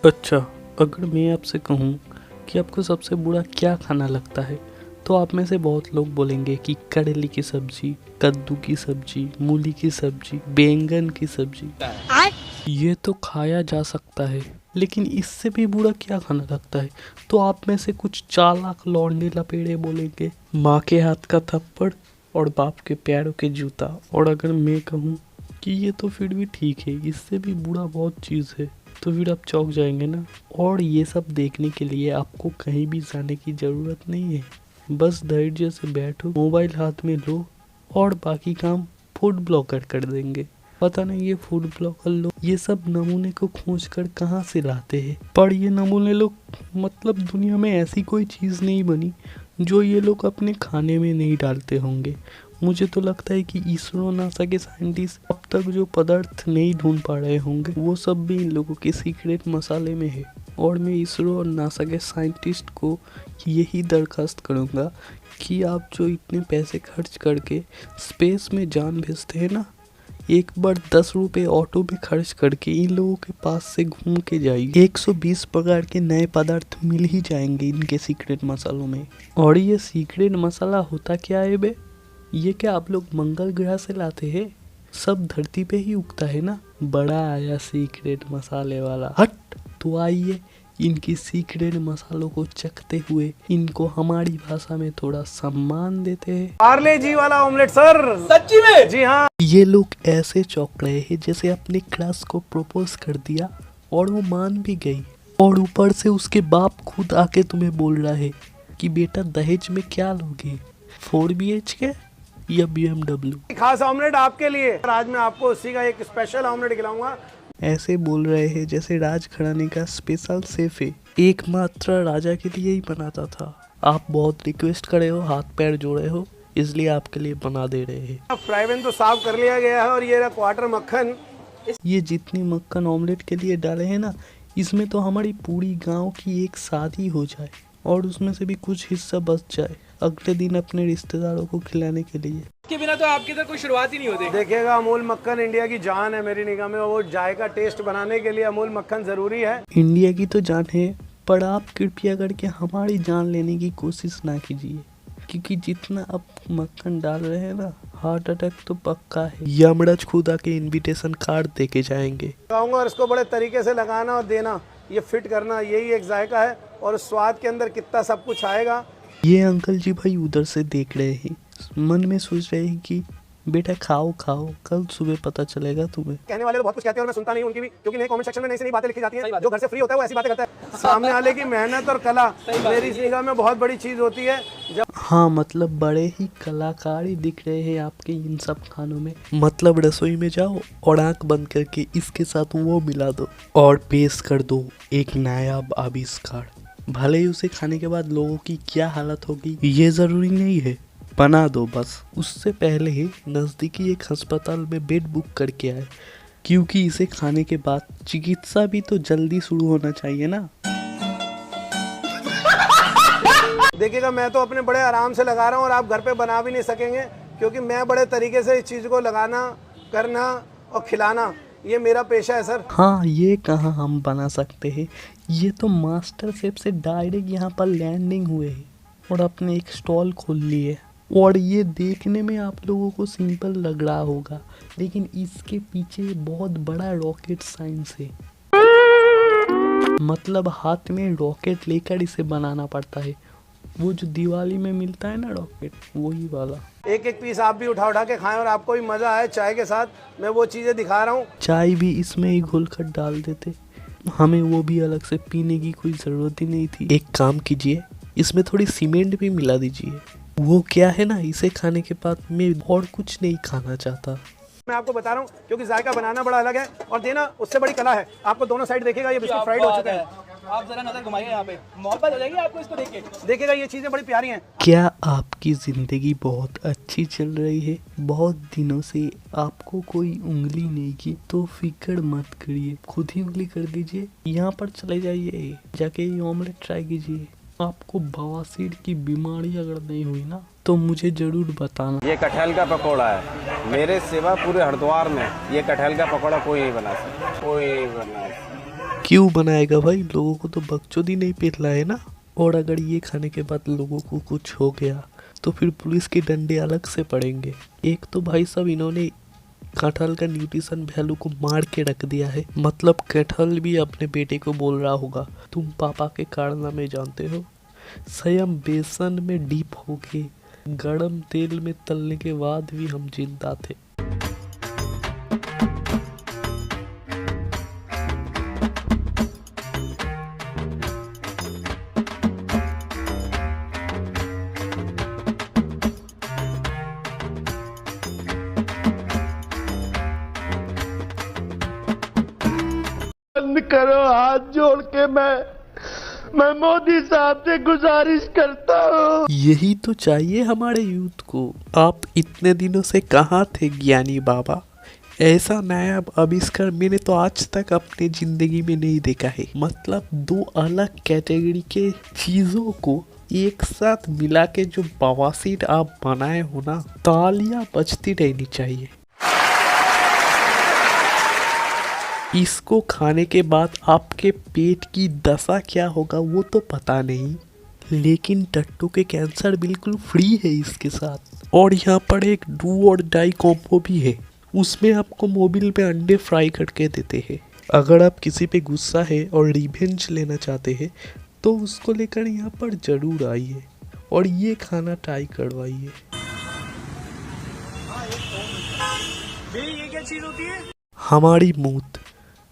अच्छा, अगर मैं आपसे कहूँ कि आपको सबसे बुरा क्या खाना लगता है, तो आप में से बहुत लोग बोलेंगे कि करेले की सब्जी, कद्दू की सब्जी, मूली की सब्जी, बैंगन की सब्जी। ये तो खाया जा सकता है, लेकिन इससे भी बुरा क्या खाना लगता है? तो आप में से कुछ चालाक लौंडे लपेड़े बोलेंगे माँ के हाथ का थप्पड़ और बाप के पैरों के जूता। और अगर मैं कहूँ कि ये तो फिर भी ठीक है, इससे भी बुरा बहुत चीज़ है, तो फिर आप चौंक जाएंगे ना। और ये सब देखने के लिए आपको कहीं भी जाने की ज़रूरत नहीं है, बस धैर्य से बैठो, मोबाइल हाथ में लो और बाकी काम फूड ब्लॉगर कर देंगे। पता नहीं ये फूड ब्लॉगर लोग ये सब नमूने को खोज कर कहाँ से लाते हैं, पर ये नमूने लोग मतलब दुनिया में ऐसी कोई चीज़ नहीं बनी जो ये लोग अपने खाने में नहीं डालते होंगे। मुझे तो लगता है कि इसरो नासा के साइंटिस्ट अब तक जो पदार्थ नहीं ढूंढ पा रहे होंगे वो सब भी इन लोगों के सीक्रेट मसाले में है। और मैं इसरो और नासा के साइंटिस्ट को यही दरखास्त करूँगा कि आप जो इतने पैसे खर्च करके स्पेस में जान भेजते हैं ना, एक बार 10 रुपये ऑटो में खर्च करके इन लोगों के पास से घूम के जाइए, 120 प्रकार के नए पदार्थ मिल ही जाएंगे इनके सीक्रेट मसालों में। और ये सीक्रेट मसाला होता क्या है बे? ये क्या आप लोग मंगल ग्रह से लाते हैं? सब धरती पे ही उगता है ना। बड़ा आया सीक्रेट मसाले वाला, हट। तो आइए इनकी सीक्रेट मसालों को चखते हुए इनको हमारी भाषा में थोड़ा सम्मान देते हैं। पार्ले जी वाला ऑमलेट सर, सच्ची में? जी हाँ। ये लोग ऐसे चौंक रहे हैं जैसे अपने क्लास को प्रपोज कर दिया और वो मान भी गई, और ऊपर से उसके बाप खुद आके तुम्हें बोल रहा है कि बेटा दहेज में क्या लोगे, 4 BHK या BMW। खास ऑमलेट आपके लिए। आज मैं आपको उसी का एक स्पेशल ऑमलेट खिलाऊंगा। ऐसे बोल रहे हैं जैसे राज खड़ाने का स्पेशल शेफ है, एकमात्र राजा के लिए ही बनाता था। आप बहुत रिक्वेस्ट करे हो, हाथ पैर जोड़े हो, इसलिए आपके लिए बना दे रहे हैं। फ्राई पैन तो साफ कर लिया गया है और ये रहा क्वार्टर मक्खन। ये जितनी मक्खन ऑमलेट के लिए डाले हैं ना, इसमें तो हमारी पूरी गांव की एक शादी हो जाए और उसमें से भी कुछ हिस्सा बच जाए अगले दिन अपने रिश्तेदारों को खिलाने के लिए। के बिना तो आपकी इधर कोई शुरुआत ही नहीं होती। देखिएगा, अमूल मक्खन इंडिया की जान है मेरी निगाह में। वो जायका टेस्ट बनाने के लिए अमूल मक्खन जरूरी है। इंडिया की तो जान है, पर आप कृपया करके हमारी जान लेने की कोशिश ना कीजिए, क्योंकि जितना आप मक्खन डाल रहे हैं ना, हार्ट अटैक तो पक्का है। यमराज खुद आके इनविटेशन कार्ड दे के जाएंगे। खाऊंगा और इसको बड़े तरीके से लगाना और देना, ये फिट करना, यही एक जायका है। और उस स्वाद के अंदर कितना सब कुछ आएगा। ये अंकल जी भाई उधर से देख रहे हैं, मन में सोच रहे हैं कि बेटा खाओ खाओ, कल सुबह पता चलेगा तुम्हें। कहने वाले तो बहुत कुछ कहते हैं और मैं सुनता नहीं उनकी भी, क्योंकि नहीं कमेंट सेक्शन में नई से नई बातें लिखी जाती हैं। जो घर से फ्री होता है वो ऐसी बातें करता है। सामने वाले की मेहनत और कला मेरी निगाह में बहुत बड़ी चीज होती है। जब हाँ, मतलब बड़े ही कलाकारी दिख रहे हैं आपके इन सब खानों में। मतलब रसोई में जाओ और आंख बंद करके इसके साथ वो मिला दो और पेश कर दो एक नायाब आविष्कार। भले ही उसे खाने के बाद लोगों की क्या हालत होगी ये जरूरी नहीं है, बना दो बस। उससे पहले ही नज़दीकी एक अस्पताल में बेड बुक करके आए, क्योंकि इसे खाने के बाद चिकित्सा भी तो जल्दी शुरू होना चाहिए ना। देखिएगा, मैं तो अपने बड़े आराम से लगा रहा हूँ और आप घर पे बना भी नहीं सकेंगे, क्योंकि मैं बड़े तरीके से इस चीज़ को लगाना, करना और खिलाना, ये मेरा पेशा है सर। हाँ, ये कहाँ हम बना सकते हैं, ये तो मास्टर शेफ से डायरेक्ट यहाँ पर लैंडिंग हुए हैं और अपने एक स्टॉल खोल लिए। और ये देखने में आप लोगों को सिंपल लग रहा होगा, लेकिन इसके पीछे बहुत बड़ा रॉकेट साइंस है। मतलब हाथ में रॉकेट लेकर इसे बनाना पड़ता है। वो जो दिवाली में मिलता है ना रॉकेट, वही वाला। एक एक पीस आप भी उठा उठा के खाएं और आपको भी मजा आए चाय के साथ। मैं वो चीजें दिखा रहा हूँ। चाय भी इसमें ही घोल कर डाल देते, हमें वो भी अलग से पीने की कोई ज़रूरत ही नहीं थी। एक काम कीजिए, इसमें थोड़ी सीमेंट भी मिला दीजिए। वो क्या है ना, इसे खाने के बाद मैं और कुछ नहीं खाना चाहता। मैं आपको बता रहा हूँ, क्योंकि जायका बनाना बड़ा अलग है और देना उससे बड़ी कला है। आपको दोनों साइड देखिएगा, ये बिल्कुल फ्राइड हो चुका है। आप जरा नजर घुमाइए, यहाँ पे मोहब्बत हो जाएगी आपको इसको देख के। देखिएगा, ये चीजें बड़ी प्यारी हैं। क्या आपकी ज़िंदगी बहुत अच्छी चल रही है? बहुत दिनों से आपको कोई उंगली नहीं की, तो फिक्र मत करिए, खुद ही उंगली कर दीजिए। यहाँ पर चले जाइए, जाके ये ऑमलेट ट्राई कीजिए। आपको बवासीर की बीमारी अगर नहीं हुई ना, तो मुझे जरूर बताना। ये कटहल का पकौड़ा है, मेरे सिवा पूरे हरिद्वार में ये कटहल का पकौड़ा कोई नहीं बना सकता, कोई नहीं बना सकता। क्यों बनाएगा भाई, लोगों को तो बकचोदी नहीं पिला है ना। और अगर ये खाने के बाद लोगों को कुछ हो गया तो फिर पुलिस के डंडे अलग से पड़ेंगे। एक तो भाई साहब इन्होंने कटहल का न्यूट्रिशन वैल्यू को मार के रख दिया है। मतलब कटहल भी अपने बेटे को बोल रहा होगा तुम पापा के कारनामे जानते हो। स्वयं बेसन में डीप होके गरम तेल में तलने के बाद भी हम जिंदा थे। बंद करो, हाथ जोड़ के मैं मोदी साहब से गुजारिश करता हूँ। यही तो चाहिए हमारे यूथ को। आप इतने दिनों से कहाँ थे ज्ञानी बाबा? ऐसा नया आविष्कार मैंने तो आज तक अपनी जिंदगी में नहीं देखा है। मतलब दो अलग कैटेगरी के चीजों को एक साथ मिला के जो बवासीर आप बनाए हो ना, तालियां बजती रहनी चाहिए। इसको खाने के बाद आपके पेट की दशा क्या होगा वो तो पता नहीं, लेकिन टट्टू के कैंसर बिल्कुल फ्री है इसके साथ। और यहाँ पर एक डू और डाई कॉम्बो भी है, उसमें आपको मोबिल पे अंडे फ्राई करके देते हैं। अगर आप किसी पे गुस्सा है और रिवेंज लेना चाहते हैं तो उसको लेकर यहाँ पर जरूर आइए और ये खाना ट्राई करवाइए। ये क्या चीज होती है? हमारी मूत।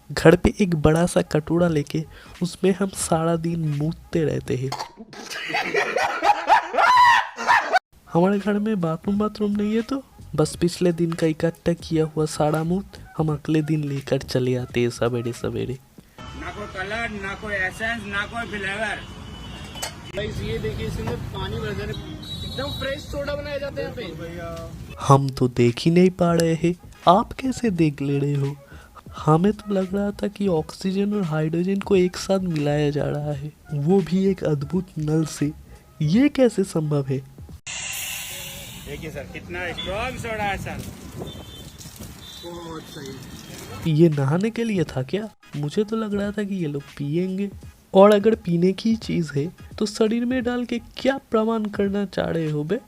घर पे एक बड़ा सा कटोरा लेके उसमें हम सारा दिन मूतते रहते हैं। हमारे घर में बाथरूम नहीं है तो बस पिछले दिन का इकट्ठा किया हुआ सारा मूत हम अगले दिन लेकर चले आते हैं सवेरे सवेरे। ना कोई कलर, ना कोई एसेंस, ना कोई फ्लेवर। गाइस ये देखिए, इसमें पानी भर दे, एकदम फ्रेश सोडा बनाया जाता है यहाँ पे। हम तो देख ही नहीं पा रहे हैं, आप कैसे देख ले रहे हो? हमें तो लग रहा था कि ऑक्सीजन और हाइड्रोजन को एक साथ मिलाया जा रहा है, वो भी एक अद्भुत नल से। ये कैसे संभव है? देखिए सर, कितना स्ट्रॉन्ग सोडा है सर। बहुत सही। ये नहाने के लिए था क्या? मुझे तो लग रहा था कि ये लोग पिएंगे। और अगर पीने की चीज है तो शरीर में डाल के क्या प्रमाण करना चाह रहे हो बे?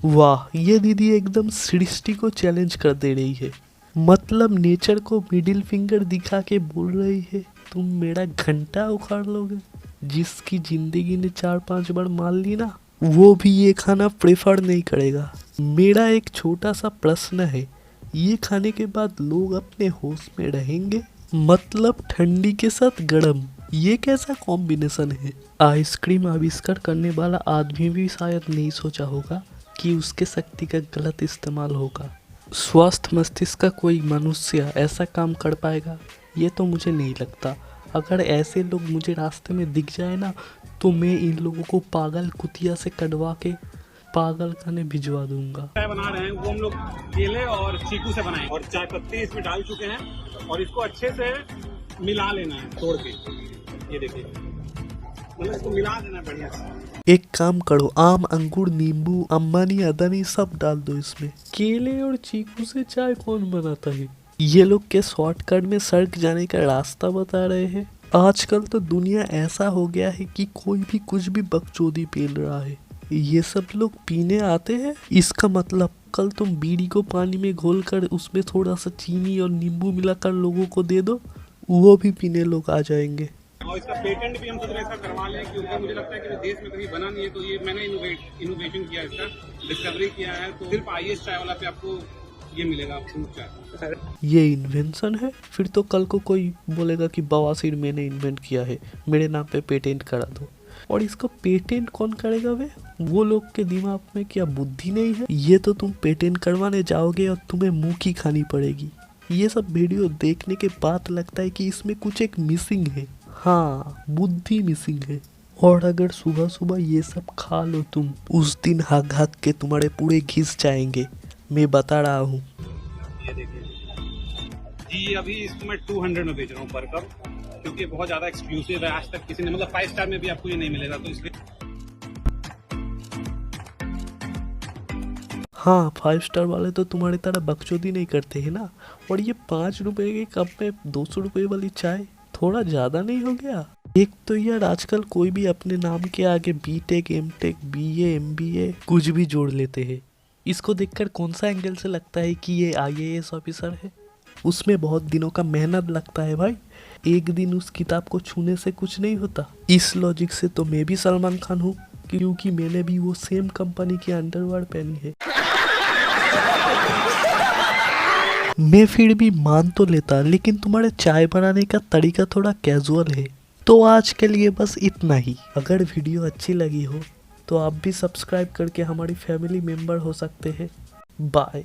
वाह, ये दीदी एकदम सृष्टि को चैलेंज कर दे रही है। मतलब नेचर को मिडिल फिंगर दिखा के बोल रही है तुम मेरा घंटा उखाड़ लोगे। जिसकी जिंदगी ने 4-5 बार मान ली ना, वो भी ये खाना प्रेफर नहीं करेगा। मेरा एक छोटा सा प्रश्न है, ये खाने के बाद लोग अपने होश में रहेंगे? मतलब ठंडी के साथ गर्म, ये कैसा कॉम्बिनेशन है? आइसक्रीम आविष्कार करने वाला आदमी भी शायद नहीं सोचा होगा कि उसके शक्ति का गलत इस्तेमाल होगा। स्वस्थ मस्तिष्क का कोई मनुष्य ऐसा काम कर पाएगा? ये तो मुझे नहीं लगता। अगर ऐसे लोग मुझे रास्ते में दिख जाए ना तो मैं इन लोगों को पागल कुतिया से कटवा के पागल खाने भिजवा दूंगा। चाय बना रहे हैं वो हम लोग केले और चीकू से बनाए और चाय पत्ती इसमें डाल चुके हैं और इसको अच्छे से मिला लेना है तोड़ के। ये देखिए, मतलब इसको मिला देना है बढ़िया से। एक काम करो, आम, अंगूर, नींबू, अम्बानी, अदानी सब डाल दो इसमें। केले और चीकू से चाय कौन बनाता है? ये लोग के शॉर्टकट में सड़क जाने का रास्ता बता रहे हैं। आजकल तो दुनिया ऐसा हो गया है कि कोई भी कुछ भी बकचोदी पेल रहा है। ये सब लोग पीने आते हैं। इसका मतलब कल तुम बीड़ी को पानी में घोलकर उसमें थोड़ा सा चीनी और नींबू मिलाकर लोगों को दे दो, वो भी पीने लोग आ जाएंगे। और इसका पेटेंट भी हम सोच रहे ऐसा करवा लें क्योंकि मुझे लगता है कि देश में कहीं बना नहीं है। तो ये मैंने इनोवेशन किया, इसका डिस्कवरी किया है। तो सिर्फ आईएएस चाय वाला पे आपको ये मिलेगा, फ्रूट चाय। ये इन्वेंशन है? फिर तो कल को कोई बोलेगा कि बवासीर मैंने इन्वेंट किया है, मेरे नाम पे पेटेंट करा दो। और इसको पेटेंट कौन करेगा वे? वो लोग के दिमाग में क्या बुद्धि नहीं है? ये तो तुम पेटेंट करवाने जाओगे और तुम्हें मुंह की खानी पड़ेगी। ये सब वीडियो देखने के बाद लगता है कि इसमें कुछ एक मिसिंग है। हाँ, बुद्धि मिसिंग है। और अगर सुबह सुबह ये सब खा लो तुम, उस दिन हक हक के तुम्हारे पूरे घिस जाएंगे, मैं बता रहा हूँ। ये देखिए जी, अभी इसको मैं 200 में बेच रहा हूँ पर कप। क्योंकि ये बहुत ज़्यादा एक्सक्लूसिव है। आज तक किसी ने, मतलब 5 स्टार में भी आपको ये नहीं मिलेगा, तो इसलिए हाँ, 5 स्टार वाले तो तुम्हारी तरह बकचोदी नहीं करते हैं ना। और ये 5 रुपए के कप में 200 रुपए वाली चाय थोड़ा ज़्यादा नहीं हो गया? एक तो यार आजकल कोई भी अपने नाम के आगे बीटेक, एमटेक, बीए, एमबीए कुछ भी जोड़ लेते हैं। इसको देखकर कौन सा एंगल से लगता है कि ये आईएएस ऑफिसर है? उसमें बहुत दिनों का मेहनत लगता है भाई। एक दिन उस किताब को छूने से कुछ नहीं होता। इस लॉजिक से तो मैं भी सलमान खान हूँ, क्योंकि मैंने भी वो सेम कंपनी की अंडरवेयर पहनी है। मैं फिर भी मान तो लेता, लेकिन तुम्हारे चाय बनाने का तरीका थोड़ा कैजुअल है। तो आज के लिए बस इतना ही। अगर वीडियो अच्छी लगी हो तो आप भी सब्सक्राइब करके हमारी फैमिली मेंबर हो सकते हैं। बाय।